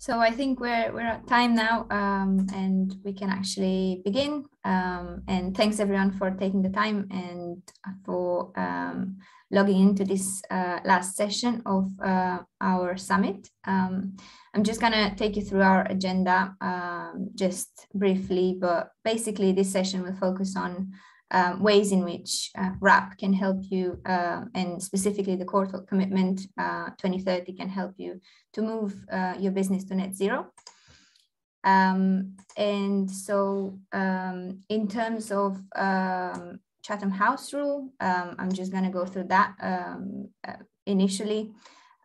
So I think we're at time now, and we can actually begin. And thanks everyone for taking the time and for logging into this last session of our summit. I'm just gonna take you through our agenda just briefly, but basically this session will focus on ways in which RAP can help you, and specifically the Courtauld commitment 2030 can help you to move your business to net zero. And so in terms of Chatham House rule, I'm just going to go through that initially.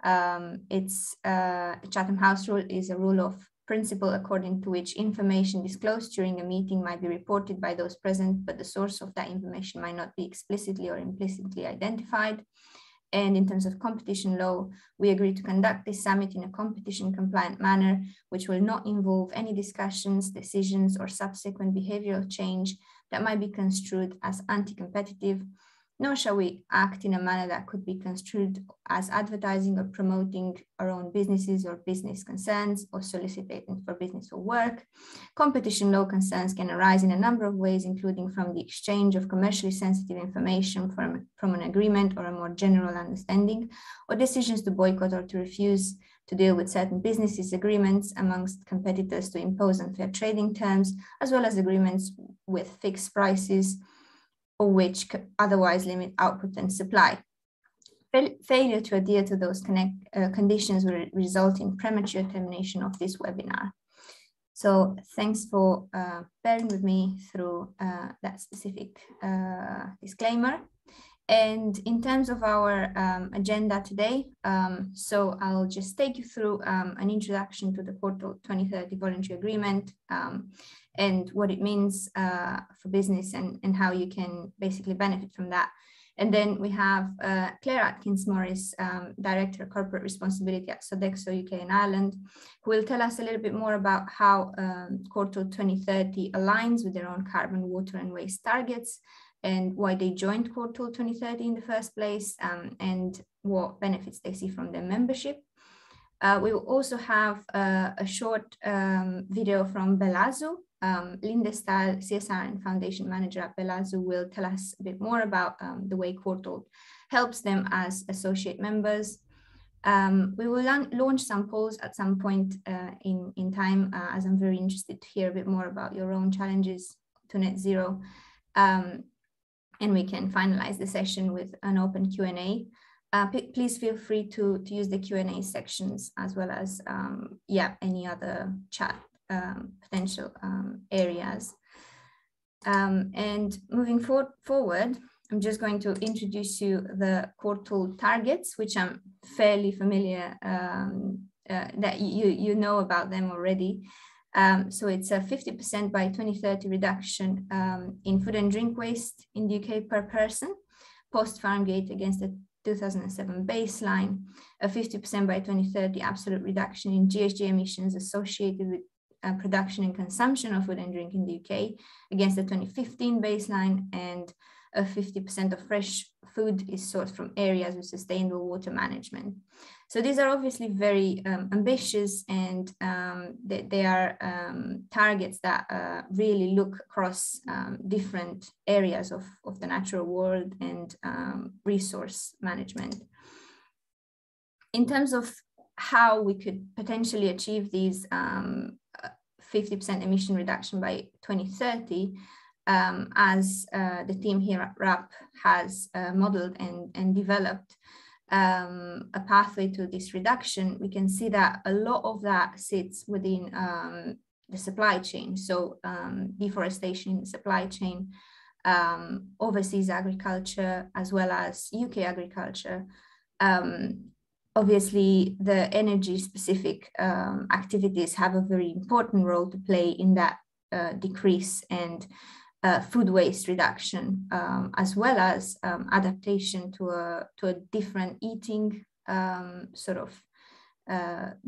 Chatham House rule is a rule of principle according to which information disclosed during a meeting might be reported by those present, but the source of that information might not be explicitly or implicitly identified. And in terms of competition law, we agree to conduct this summit in a competition compliant manner, which will not involve any discussions, decisions, or subsequent behavioral change that might be construed as anti-competitive, nor shall we act in a manner that could be construed as advertising or promoting our own businesses or business concerns or soliciting for business or work. Competition law concerns can arise in a number of ways, including from the exchange of commercially sensitive information from an agreement or a more general understanding, or decisions to boycott or to refuse to deal with certain businesses, agreements amongst competitors to impose unfair trading terms, as well as agreements with fixed prices, or which could otherwise limit output and supply. Failure to adhere to those conditions will result in premature termination of this webinar. So thanks for bearing with me through that specific disclaimer. And in terms of our agenda today, so I'll just take you through an introduction to the Courtauld 2030 voluntary agreement and what it means for business and how you can basically benefit from that. And then we have Claire Atkins-Morris, Director of Corporate Responsibility at Sodexo UK and Ireland, who will tell us a little bit more about how Courtauld 2030 aligns with their own carbon, water and waste targets, and why they joined Courtauld 2030 in the first place, and what benefits they see from their membership. We will also have a short video from Belazu. Linda Stahl, CSR and Foundation Manager at Belazu, will tell us a bit more about the way Courtauld helps them as associate members. We will launch some polls at some point in time, as I'm very interested to hear a bit more about your own challenges to net zero. And we can finalize the session with an open Q&A. Please feel free to use the Q&A sections as well as any other chat potential areas. And moving forward, I'm just going to introduce you the Courtauld targets, which I'm fairly familiar that you know about them already. So it's a 50% by 2030 reduction in food and drink waste in the UK per person, post-Farmgate against the 2007 baseline, a 50% by 2030 absolute reduction in GHG emissions associated with production and consumption of food and drink in the UK against the 2015 baseline, and a 50% of fresh food is sourced from areas with sustainable water management. So these are obviously very ambitious, and they are targets that really look across different areas of the natural world and resource management. In terms of how we could potentially achieve these 50% emission reduction by 2030, as the team here at RAP has modeled and developed a pathway to this reduction, we can see that a lot of that sits within the supply chain. So deforestation in the supply chain, overseas agriculture, as well as UK agriculture. Obviously, the energy specific activities have a very important role to play in that decrease and food waste reduction, as well as adaptation to a different eating sort of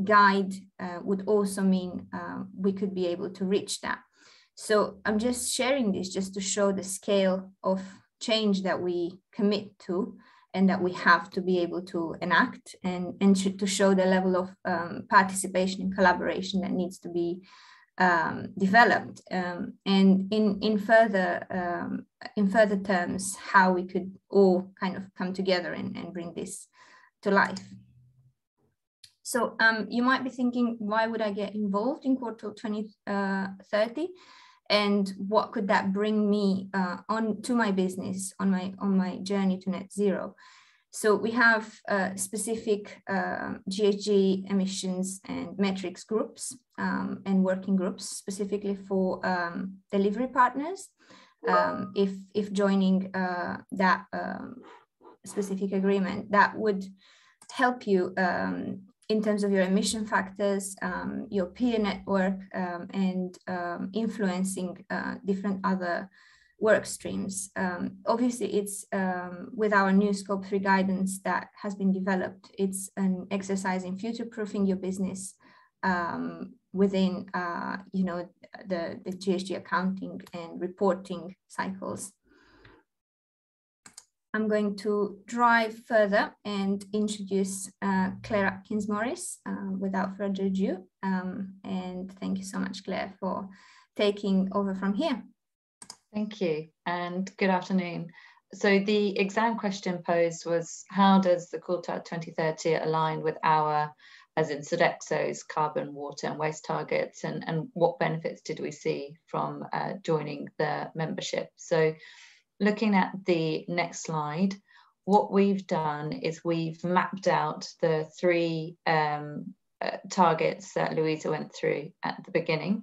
guide would also mean we could be able to reach that. So I'm just sharing this just to show the scale of change that we commit to and that we have to be able to enact and to show the level of participation and collaboration that needs to be developed, and in further terms, how we could all kind of come together and bring this to life. So you might be thinking, why would I get involved in Courtauld 2030, and what could that bring me on to my business on my journey to net zero? So we have specific GHG emissions and metrics groups and working groups specifically for delivery partners. If joining that specific agreement, that would help you in terms of your emission factors, your peer network, and influencing different other work streams. Obviously, it's with our new Scope 3 guidance that has been developed, it's an exercise in future-proofing your business within the GHG accounting and reporting cycles. I'm going to drive further and introduce Claire Atkins-Morris without further ado. And thank you so much, Claire, for taking over from here. Thank you, and good afternoon. So the exam question posed was, how does the Courtauld 2030 align with our, as in Sodexo's, carbon, water and waste targets, and what benefits did we see from joining the membership? So looking at the next slide, what we've done is we've mapped out the three targets that Louisa went through at the beginning.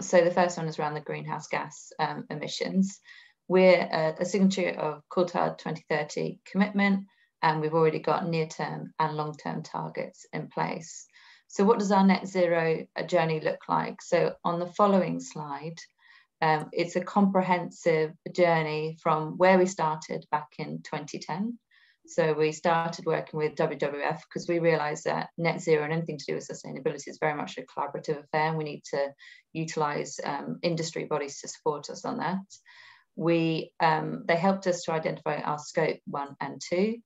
So the first one is around the greenhouse gas emissions. We're a signatory of Courtauld 2030 commitment, and we've already got near-term and long-term targets in place. So what does our net zero journey look like? So on the following slide, it's a comprehensive journey from where we started back in 2010. So we started working with WWF because we realized that net zero and anything to do with sustainability is very much a collaborative affair, and we need to utilize industry bodies to support us on that. They helped us to identify our scope 1 and 2,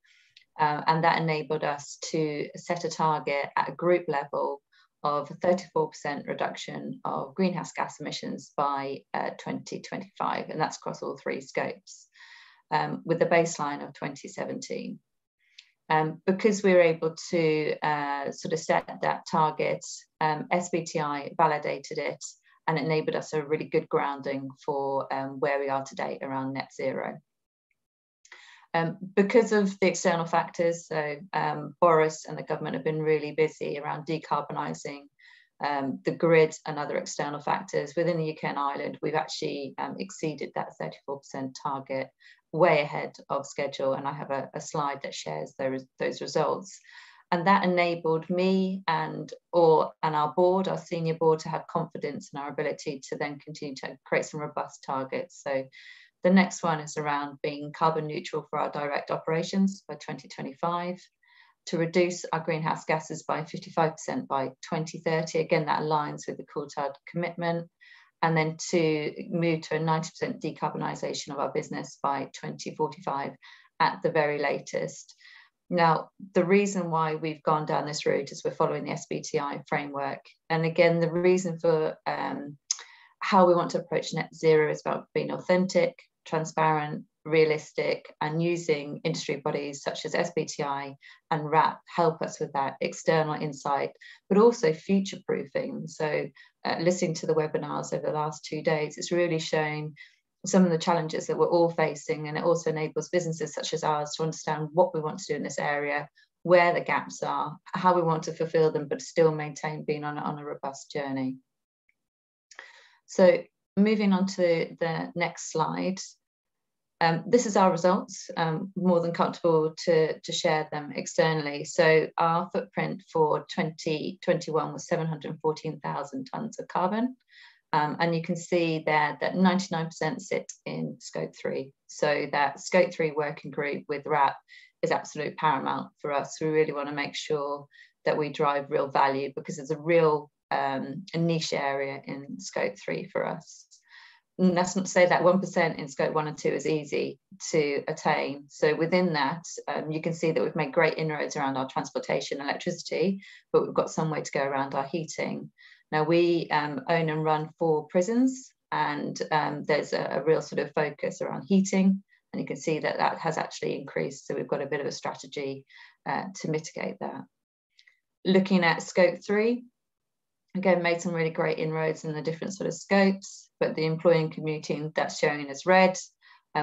and that enabled us to set a target at a group level of a 34% reduction of greenhouse gas emissions by 2025, and that's across all three scopes, with the baseline of 2017. Because we were able to sort of set that target, SBTi validated it and enabled us a really good grounding for where we are today around net zero. Because of the external factors, so Boris and the government have been really busy around decarbonising the grid and other external factors. Within the UK and Ireland, we've actually exceeded that 34% target way ahead of schedule, and I have a slide that shares those results. And that enabled me and our board, our senior board, to have confidence in our ability to then continue to create some robust targets. So the next one is around being carbon neutral for our direct operations by 2025, to reduce our greenhouse gases by 55% by 2030. Again, that aligns with the Courtauld commitment. And then to move to a 90% decarbonisation of our business by 2045 at the very latest. Now, the reason why we've gone down this route is we're following the SBTi framework. And again, the reason for how we want to approach net zero is about being authentic, transparent, realistic, and using industry bodies such as SBTi and RAP help us with that external insight, but also future-proofing. So listening to the webinars over the last 2 days, it's really showing some of the challenges that we're all facing, and it also enables businesses such as ours to understand what we want to do in this area, where the gaps are, how we want to fulfill them, but still maintain being on a robust journey. So moving on to the next slide. This is our results, more than comfortable to share them externally. So our footprint for 2021 was 714,000 tonnes of carbon. And you can see there that 99% sit in Scope 3. So that Scope 3 working group with RAP is absolute paramount for us. We really want to make sure that we drive real value, because it's a real a niche area in Scope 3 for us. that's not to say that 1% in scope 1 and 2 is easy to attain. So within that, you can see that we've made great inroads around our transportation and electricity, but we've got some way to go around our heating. Now we own and run 4 prisons, and there's a real sort of focus around heating, and you can see that that has actually increased. So we've got a bit of a strategy to mitigate that. Looking at scope 3, again, made some really great inroads in the different sort of scopes, but the employee and commuting, that's showing as red.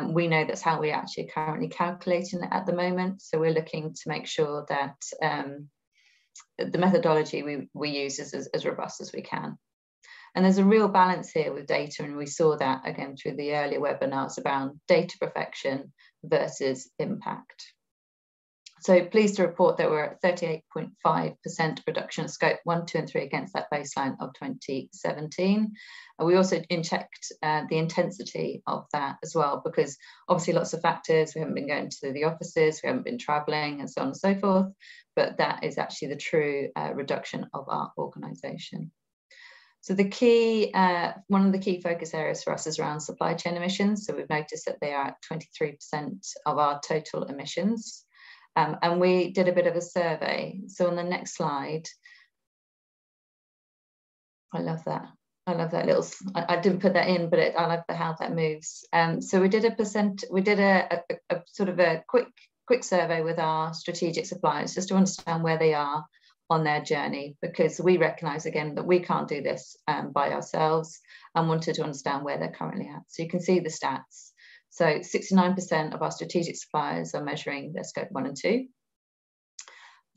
We know that's how we actually currently calculating it at the moment. So we're looking to make sure that the methodology we use is as robust as we can. And there's a real balance here with data, and we saw that again through the earlier webinars around data perfection versus impact. So pleased to report that we're at 38.5% reduction of scope 1, 2 and 3 against that baseline of 2017. And we also checked the intensity of that as well, because obviously lots of factors, we haven't been going to the offices, we haven't been travelling and so on and so forth, but that is actually the true reduction of our organisation. So the key, one of the key focus areas for us is around supply chain emissions. So we've noticed that they are at 23% of our total emissions. And we did a bit of a survey. So on the next slide, I love that. I love that little, I didn't put that in, but I love how that moves. So we did a sort of a quick survey with our strategic suppliers just to understand where they are on their journey, because we recognise again that we can't do this by ourselves, and wanted to understand where they're currently at. So you can see the stats. So 69% of our strategic suppliers are measuring their scope 1 and 2.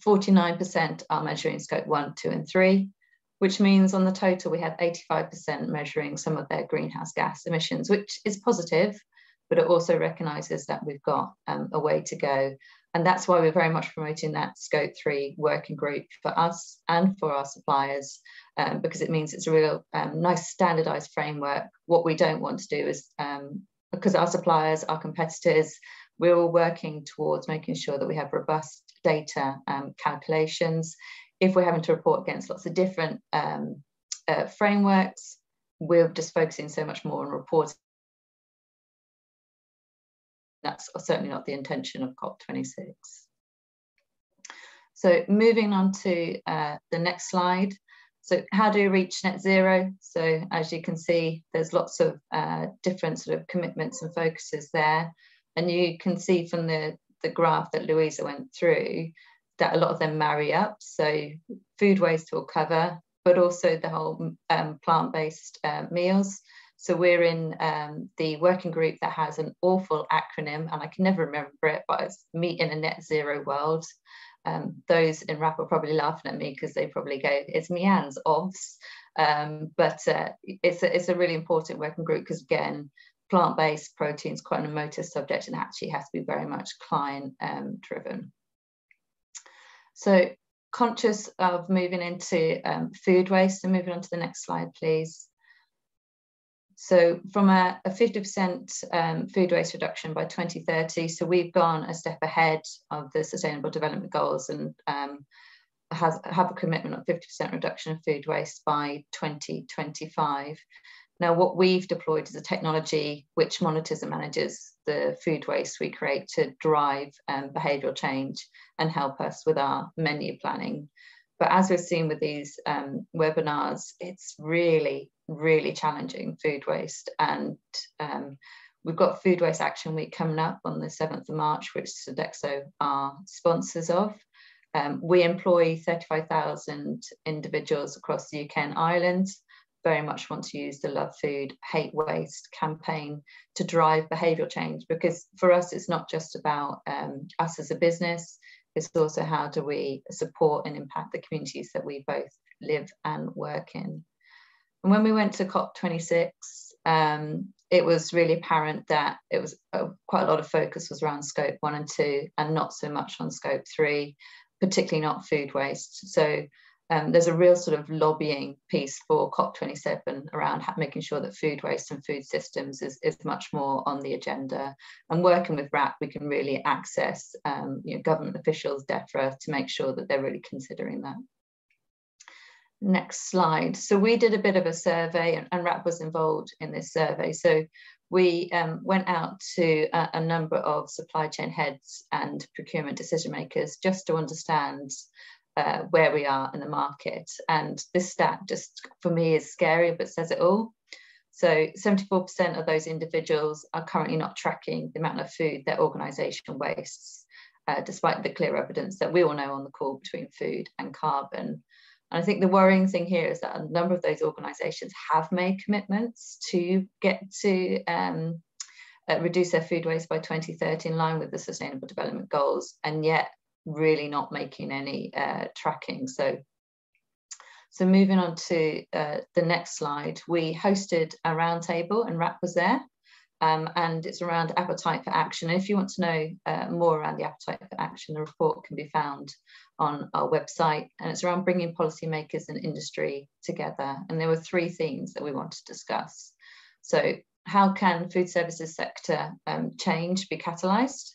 49% are measuring scope 1, 2 and 3, which means on the total we have 85% measuring some of their greenhouse gas emissions, which is positive, but it also recognises that we've got a way to go. And that's why we're very much promoting that scope 3 working group for us and for our suppliers, because it means it's a real nice standardised framework. What we don't want to do is, because our suppliers, our competitors, we're all working towards making sure that we have robust data calculations. If we're having to report against lots of different frameworks, we're just focusing so much more on reporting. That's certainly not the intention of COP26. So moving on to the next slide. So how do we reach net zero? So as you can see, there's lots of different sort of commitments and focuses there. And you can see from the graph that Louisa went through that a lot of them marry up. So food waste will cover, but also the whole plant-based meals. So we're in the working group that has an awful acronym, and I can never remember it, but it's Meat in a Net Zero World. Those in RAP are probably laughing at me because they probably go, it's MEANS, OBS. But it's a really important working group because, again, plant-based protein is quite an emotive subject and actually has to be very much client driven. So conscious of moving into food waste, and moving on to the next slide, please. So from a 50% food waste reduction by 2030, so we've gone a step ahead of the Sustainable Development Goals and have a commitment of 50% reduction of food waste by 2025. Now, what we've deployed is a technology which monitors and manages the food waste we create to drive behavioural change and help us with our menu planning. But as we've seen with these webinars, it's really challenging, food waste. And we've got Food Waste Action Week coming up on the 7th of March, which Sodexo are sponsors of. We employ 35,000 individuals across the UK and Ireland. Very much want to use the Love Food, Hate Waste campaign to drive behavioural change, because for us it's not just about us as a business, it's also how do we support and impact the communities that we both live and work in. And when we went to COP26, it was really apparent that it was quite a lot of focus was around scope 1 and 2 and not so much on scope 3, particularly not food waste. So there's a real sort of lobbying piece for COP27 around making sure that food waste and food systems is much more on the agenda. And working with RAP, we can really access government officials, DEFRA, to make sure that they're really considering that. Next slide. So we did a bit of a survey, and RAP was involved in this survey. So we went out to a number of supply chain heads and procurement decision makers just to understand where we are in the market. And this stat just for me is scary, but says it all. So 74% of those individuals are currently not tracking the amount of food their organisation wastes, despite the clear evidence that we all know on the call between food and carbon. And I think the worrying thing here is that a number of those organisations have made commitments to get to reduce their food waste by 2030 in line with the Sustainable Development Goals, and yet really not making any tracking. So moving on to the next slide, we hosted a roundtable and RAP was there. And it's around appetite for action. And if you want to know more around the appetite for action, the report can be found on our website, and it's around bringing policymakers and industry together. And there were 3 themes that we want to discuss. So how can food services sector change be catalysed?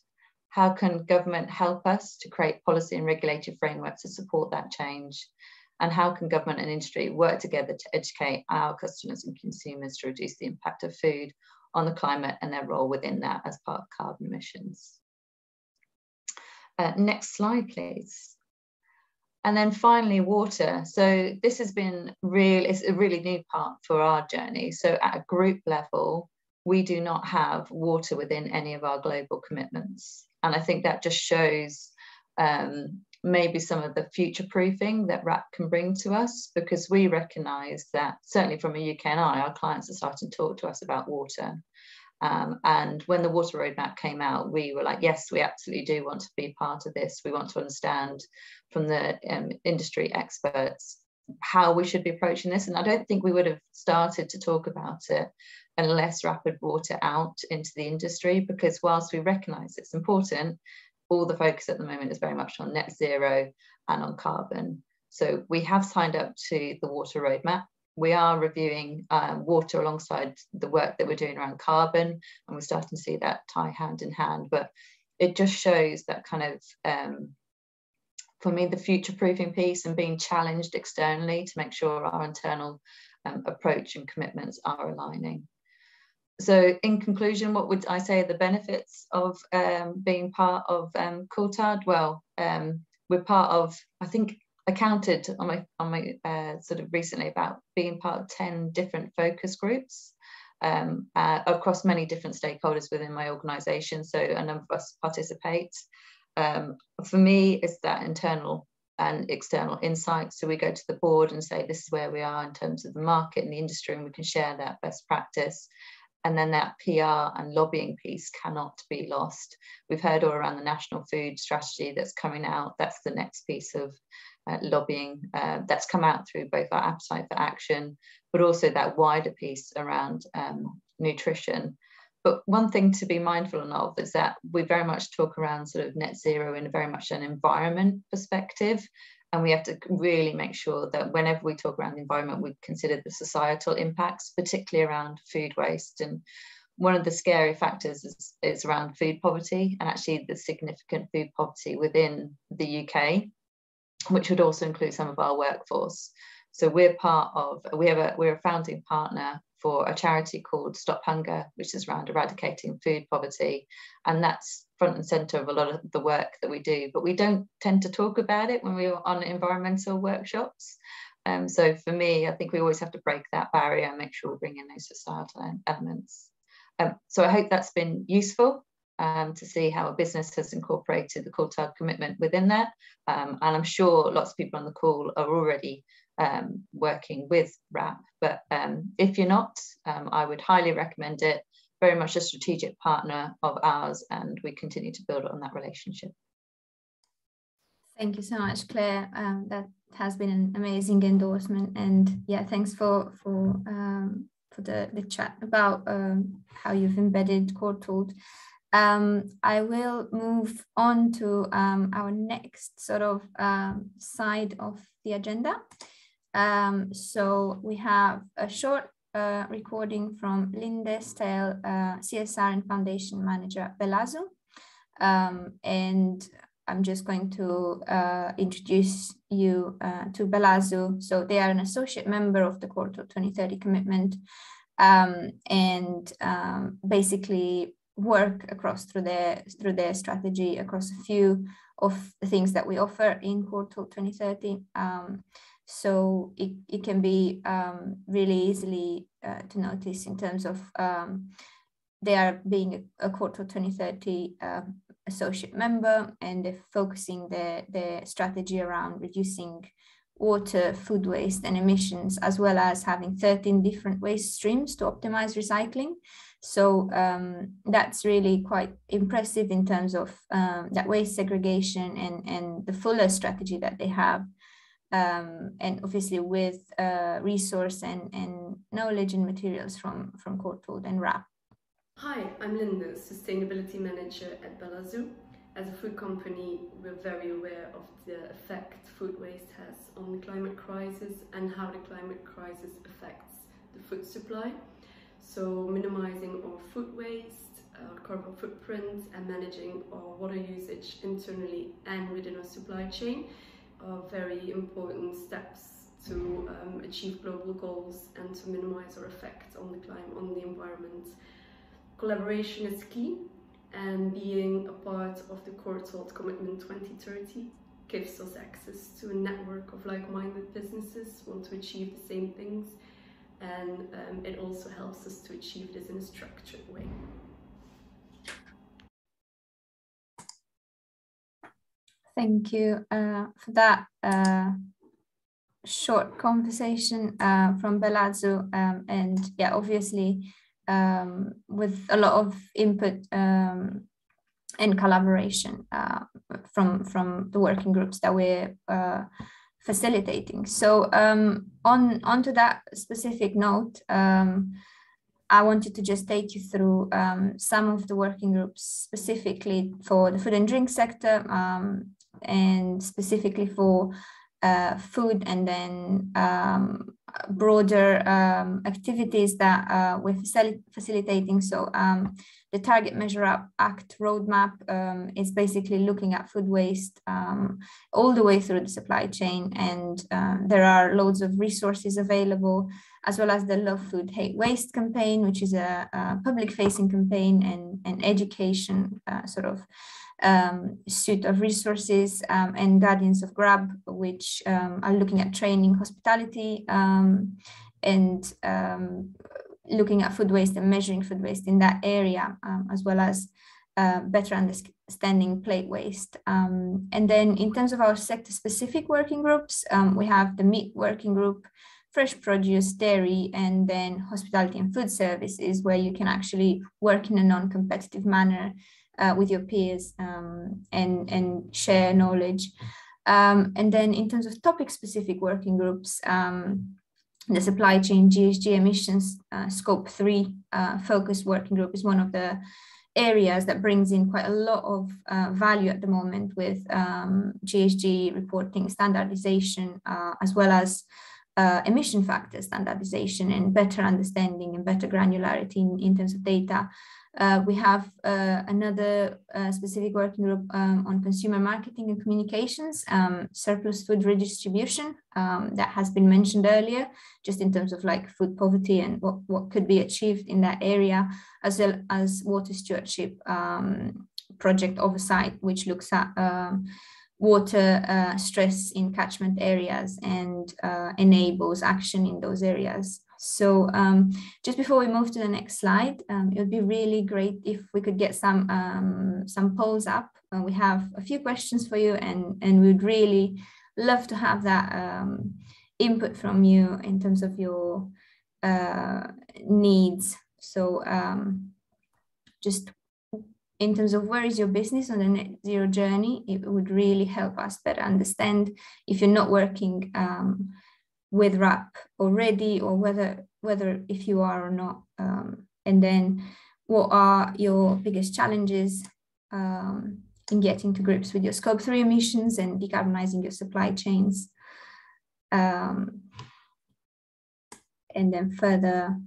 How can government help us to create policy and regulatory frameworks to support that change? And how can government and industry work together to educate our customers and consumers to reduce the impact of food on the climate and their role within that as part of carbon emissions? Next slide, please. And then finally, water. So this has been it's a really new part for our journey. So at a group level, we do not have water within any of our global commitments. And I think that just shows maybe some of the future proofing that RAP can bring to us, because we recognise that certainly from a UK&I, our clients are starting to talk to us about water. And when the water roadmap came out, we were like, yes, we absolutely do want to be part of this. We want to understand from the industry experts how we should be approaching this. And I don't think we would have started to talk about it unless RAP had brought it out into the industry, because whilst we recognise it's important, all the focus at the moment is very much on net zero and on carbon. So we have signed up to the water roadmap. We are reviewing water alongside the work that we're doing around carbon, and we're starting to see that tie hand in hand. But it just shows that kind of, for me, the future-proofing piece and being challenged externally to make sure our internal approach and commitments are aligning. So in conclusion, what would I say are the benefits of being part of Courtauld? Well, we're part of, I think I counted on my sort of recently about being part of 10 different focus groups across many different stakeholders within my organisation. So a number of us participate. For me, it's that internal and external insight. So we go to the board and say, this is where we are in terms of the market and the industry, and we can share that best practice. And then that PR and lobbying piece cannot be lost. We've heard all around the national food strategy that's coming out. That's the next piece of lobbying that's come out through both our appetite for action, but also that wider piece around nutrition. But one thing to be mindful of is that we very much talk around sort of net zero in very much an environment perspective. And we have to really make sure that whenever we talk around the environment, we consider the societal impacts, particularly around food waste. And one of the scary factors is around food poverty, and actually the significant food poverty within the UK, which would also include some of our workforce. So we're a founding partner for a charity called Stop Hunger, which is around eradicating food poverty. And that's front and center of a lot of the work that we do, but we don't tend to talk about it when we're on environmental workshops. So for me, I think we always have to break that barrier and make sure we bring in those societal elements. So I hope that's been useful to see how a business has incorporated the Courtauld commitment within that. And I'm sure lots of people on the call are already working with RAP, but if you're not, I would highly recommend it. Very much a strategic partner of ours, and we continue to build on that relationship. Thank you so much, Claire. That has been an amazing endorsement, and yeah, thanks for the chat about how you've embedded Courtauld. I will move on to our next sort of side of the agenda. So we have a short recording from Linde Stell, CSR and Foundation Manager at Belazo. And I'm just going to introduce you to Belazou. So they are an associate member of the Courtauld 2030 commitment, and basically work across through their strategy across a few of the things that we offer in Courtauld 2030. So it can be really easily to notice in terms of they are being a Courtauld 2030 associate member, and they're focusing their strategy around reducing water, food waste and emissions, as well as having 13 different waste streams to optimize recycling. So that's really quite impressive in terms of that waste segregation and the fuller strategy that they have. And obviously with resource and knowledge and materials from Courtauld and RAP. Hi, I'm Linda, Sustainability Manager at Belazou. As a food company, we're very aware of the effect food waste has on the climate crisis and how the climate crisis affects the food supply. So minimizing our food waste, our carbon footprint, and managing our water usage internally and within our supply chain are very important steps to achieve global goals and to minimize our effect on the climate, on the environment. Collaboration is key, and being a part of the Courtauld Commitment 2030 gives us access to a network of like-minded businesses who want to achieve the same things, and it also helps us to achieve this in a structured way. Thank you for that short conversation from Belazou, and yeah, obviously with a lot of input and collaboration from the working groups that we're facilitating. So onto that specific note, I wanted to just take you through some of the working groups specifically for the food and drink sector, and specifically for food, and then broader activities that we're facilitating. So the Target Measure Act roadmap is basically looking at food waste all the way through the supply chain, and there are loads of resources available, as well as the Love Food, Hate Waste campaign, which is a public-facing campaign and education sort of suite of resources, and Guardians of Grab, which are looking at training hospitality and looking at food waste and measuring food waste in that area, as well as better understanding plate waste. And then in terms of our sector-specific working groups, we have the meat working group, fresh produce, dairy, and then hospitality and food services, where you can actually work in a non-competitive manner with your peers and share knowledge. And then in terms of topic-specific working groups, the supply chain GHG emissions scope 3 focus working group is one of the areas that brings in quite a lot of value at the moment with GHG reporting standardization, as well as emission factor standardization and better understanding and better granularity in terms of data. We have another specific working group on consumer marketing and communications, surplus food redistribution, that has been mentioned earlier, just in terms of like food poverty and what could be achieved in that area, as well as water stewardship project oversight, which looks at water stress in catchment areas and enables action in those areas. So just before we move to the next slide, it would be really great if we could get some polls up. We have a few questions for you, and we'd really love to have that input from you in terms of your needs. So just in terms of where is your business on the net zero journey, it would really help us better understand if you're not working with RAP already, or whether if you are or not, and then what are your biggest challenges in getting to grips with your scope 3 emissions and decarbonizing your supply chains, and then further,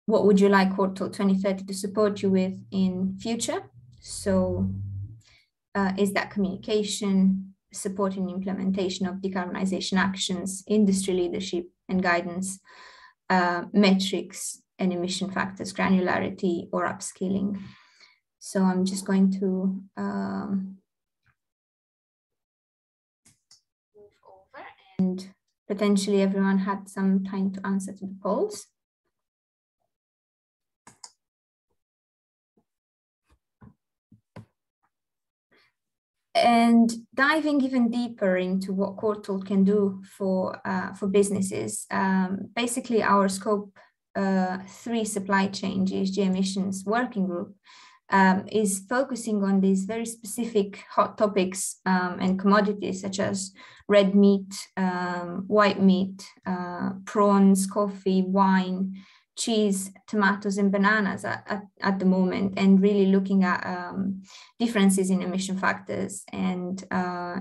what would you like Courtauld 2030 to support you with in future? So is that communication, supporting implementation of decarbonization actions, industry leadership and guidance, metrics and emission factors, granularity or upskilling. So I'm just going to move over, and potentially everyone had some time to answer to the polls. And diving even deeper into what Courtauld can do for businesses, basically our scope 3 supply chain GHG emissions working group is focusing on these very specific hot topics and commodities such as red meat, white meat, prawns, coffee, wine, cheese, tomatoes and bananas at the moment, and really looking at differences in emission factors and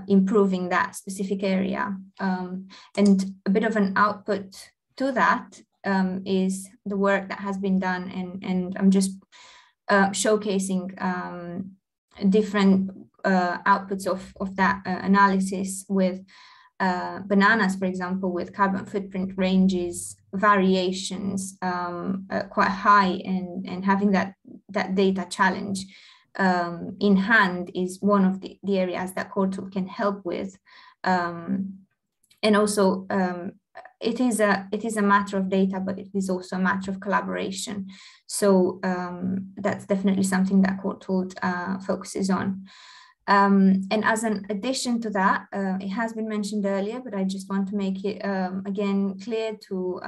improving that specific area. And a bit of an output to that is the work that has been done, and I'm just showcasing different outputs of that analysis with bananas, for example, with carbon footprint ranges, variations quite high, and having that data challenge in hand is one of the areas that Courtauld can help with. And also it is a matter of data, but it is also a matter of collaboration. So that's definitely something that Courtauld focuses on. And as an addition to that, it has been mentioned earlier, but I just want to make it again clear to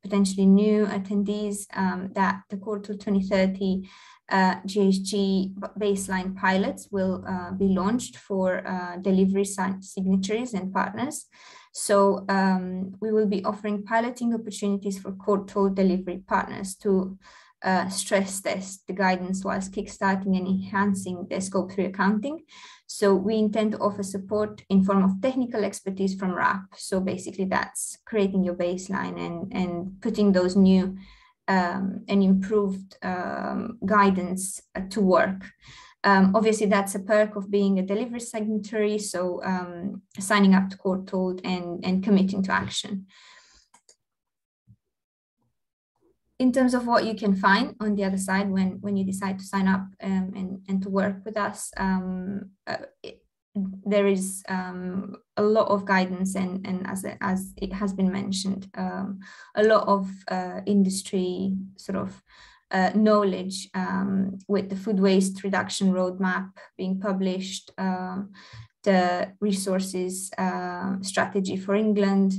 potentially new attendees that the Courtauld 2030 GHG baseline pilots will be launched for delivery signatories and partners. So we will be offering piloting opportunities for Courtauld delivery partners to stress test the guidance whilst kickstarting and enhancing their scope 3 accounting. So we intend to offer support in form of technical expertise from RAP. So basically that's creating your baseline and putting those new and improved guidance to work. Obviously that's a perk of being a delivery signatory, so signing up to Courtauld and committing to action. In terms of what you can find on the other side when you decide to sign up and to work with us, there is a lot of guidance and as it has been mentioned, a lot of industry sort of knowledge with the food waste reduction roadmap being published, the resources strategy for England,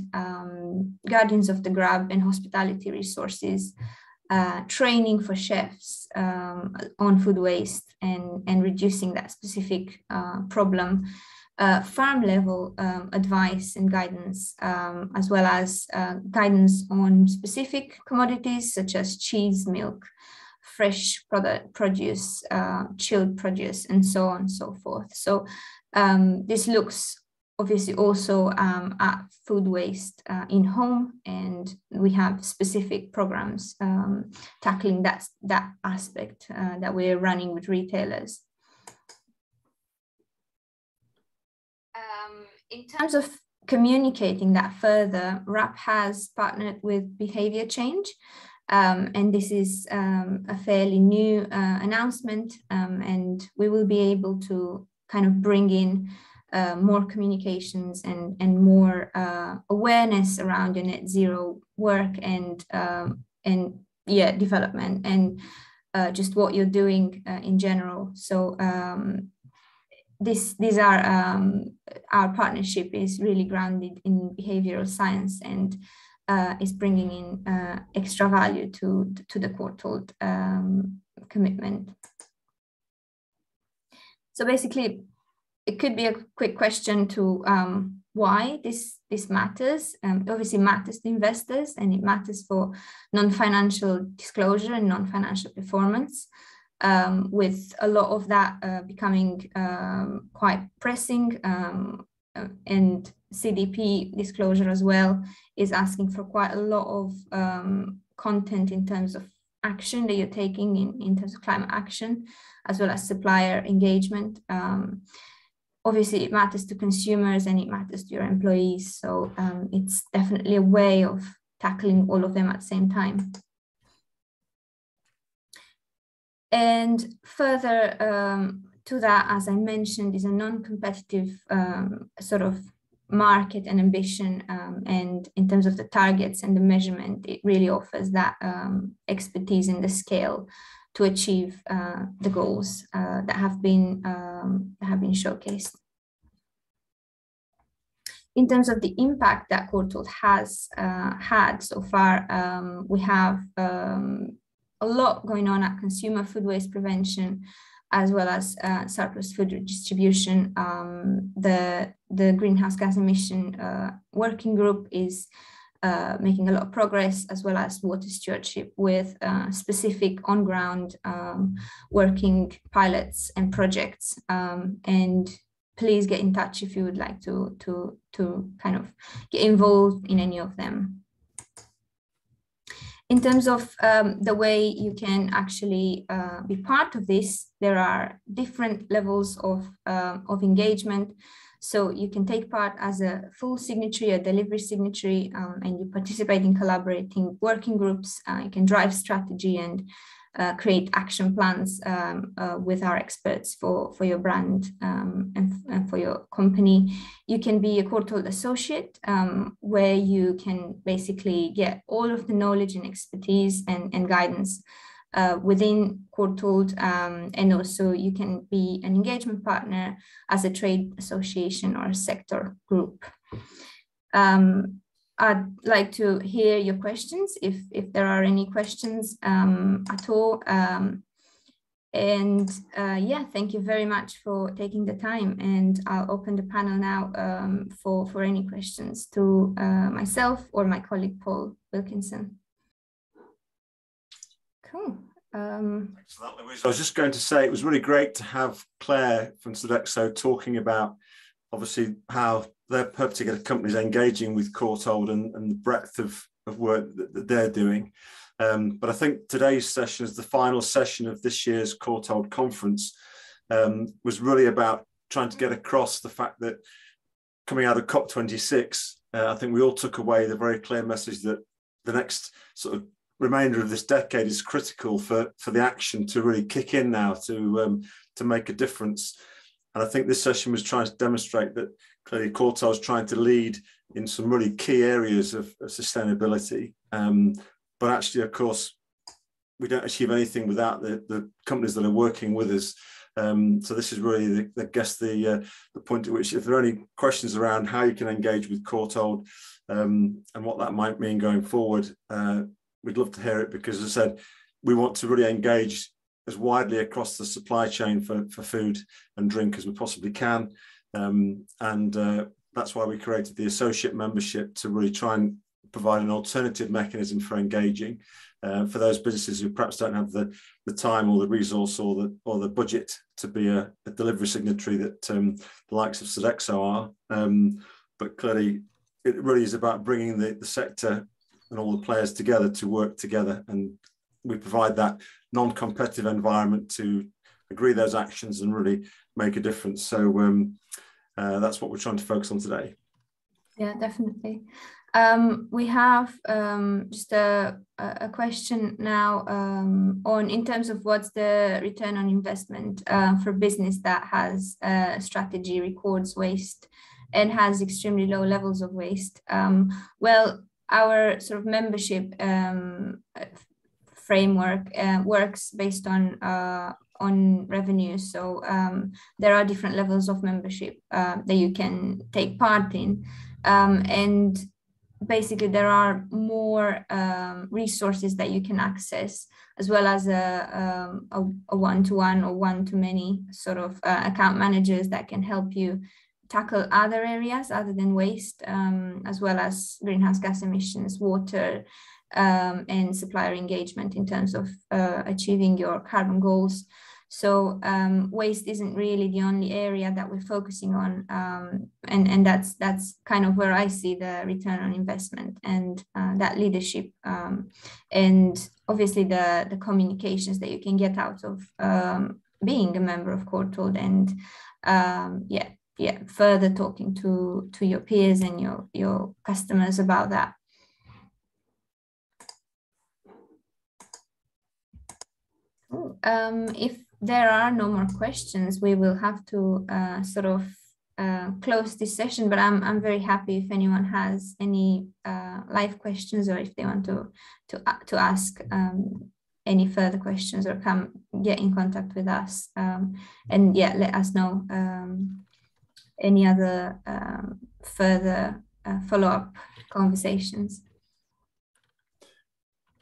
Guardians of the Grab and hospitality resources, training for chefs on food waste and reducing that specific problem, farm level advice and guidance, as well as guidance on specific commodities such as cheese, milk, fresh produce, chilled produce, and so on and so forth. So this looks obviously also at food waste in home, and we have specific programs tackling that aspect that we're running with retailers. In terms of communicating that further, RAP has partnered with Behavior Change, and this is a fairly new announcement, and we will be able to kind of bring in more communications and more awareness around your net zero work and development and just what you're doing in general. So these are our partnership is really grounded in behavioral science and is bringing in extra value to the Courtauld commitment. So basically, it could be a quick question to why this matters. Obviously matters to investors, and it matters for non-financial disclosure and non-financial performance, with a lot of that becoming quite pressing, and CDP disclosure as well is asking for quite a lot of content in terms of action that you're taking in terms of climate action, as well as supplier engagement. obviously it matters to consumers and it matters to your employees. So it's definitely a way of tackling all of them at the same time. And further to that, as I mentioned, is a non-competitive sort of market and ambition. And in terms of the targets and the measurement, it really offers that expertise in the scale to achieve the goals that have been showcased. In terms of the impact that Courtauld has had so far, we have a lot going on at consumer food waste prevention, as well as surplus food redistribution. The greenhouse gas emission working group is making a lot of progress, as well as water stewardship with specific on-ground working pilots and projects. And please get in touch if you would like to kind of get involved in any of them. In terms of the way you can actually be part of this, there are different levels of engagement. So you can take part as a full signatory, a delivery signatory, and you participate in collaborating working groups. You can drive strategy and create action plans with our experts for your brand and for your company. You can be a Courtauld associate, where you can basically get all of the knowledge and expertise and guidance within Courtauld, and also you can be an engagement partner as a trade association or a sector group. I'd like to hear your questions if there are any questions at all. Yeah, thank you very much for taking the time, and I'll open the panel now for any questions to myself or my colleague Paul Wilkinson. Cool. I was just going to say it was really great to have Claire from Sodexo talking about obviously how their particular companies engaging with Courtauld and the breadth of work that they're doing. But I think today's session is the final session of this year's Courtauld conference, was really about trying to get across the fact that coming out of COP26, I think we all took away the very clear message that the next sort of remainder of this decade is critical for the action to really kick in now to make a difference. And I think this session was trying to demonstrate that clearly Courtauld is trying to lead in some really key areas of sustainability. But actually, of course, we don't achieve anything without the companies that are working with us. So this is really, I guess, the point at which, if there are any questions around how you can engage with Courtauld and what that might mean going forward, we'd love to hear it, because as I said, we want to really engage as widely across the supply chain for food and drink as we possibly can. That's why we created the associate membership, to really try and provide an alternative mechanism for engaging for those businesses who perhaps don't have the time or the resource or the budget to be a delivery signatory that the likes of Sodexo are. But clearly, it really is about bringing the sector and all the players together to work together, and we provide that non-competitive environment to agree those actions and really make a difference. So that's what we're trying to focus on today. Yeah, definitely. We have just a question now on, in terms of what's the return on investment for business that has a strategy, records waste, and has extremely low levels of waste. Well, our sort of membership framework works based on revenue. So there are different levels of membership that you can take part in, and basically there are more resources that you can access, as well as a one-to-one or one-to-many sort of account managers that can help you tackle other areas other than waste, as well as greenhouse gas emissions, water, and supplier engagement in terms of achieving your carbon goals. So waste isn't really the only area that we're focusing on, and that's kind of where I see the return on investment and that leadership, and obviously the communications that you can get out of being a member of Courtauld, and yeah, further talking to your peers and your customers about that. Cool. If there are no more questions, we will have to sort of close this session, but I'm very happy if anyone has any live questions, or if they want to ask any further questions, or get in contact with us, and let us know any other further follow-up conversations.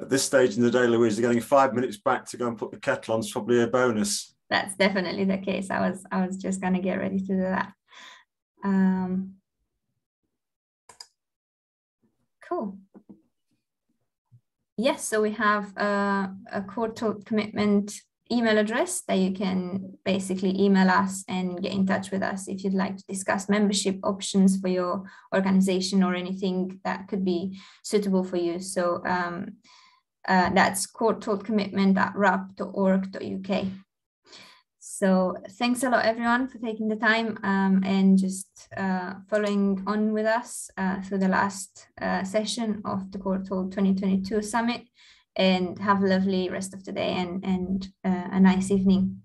At this stage in the day, Louise, getting 5 minutes back to go and put the kettle on is probably a bonus. That's definitely the case. I was just going to get ready to do that. Cool. Yes, so we have a Courtauld commitment email address that you can basically email us and get in touch with us if you'd like to discuss membership options for your organization or anything that could be suitable for you. So that's courtauldcommitment@rap.org.uk. So thanks a lot, everyone, for taking the time and just following on with us through the last session of the Courtauld 2022 Summit. And have a lovely rest of the day and a nice evening.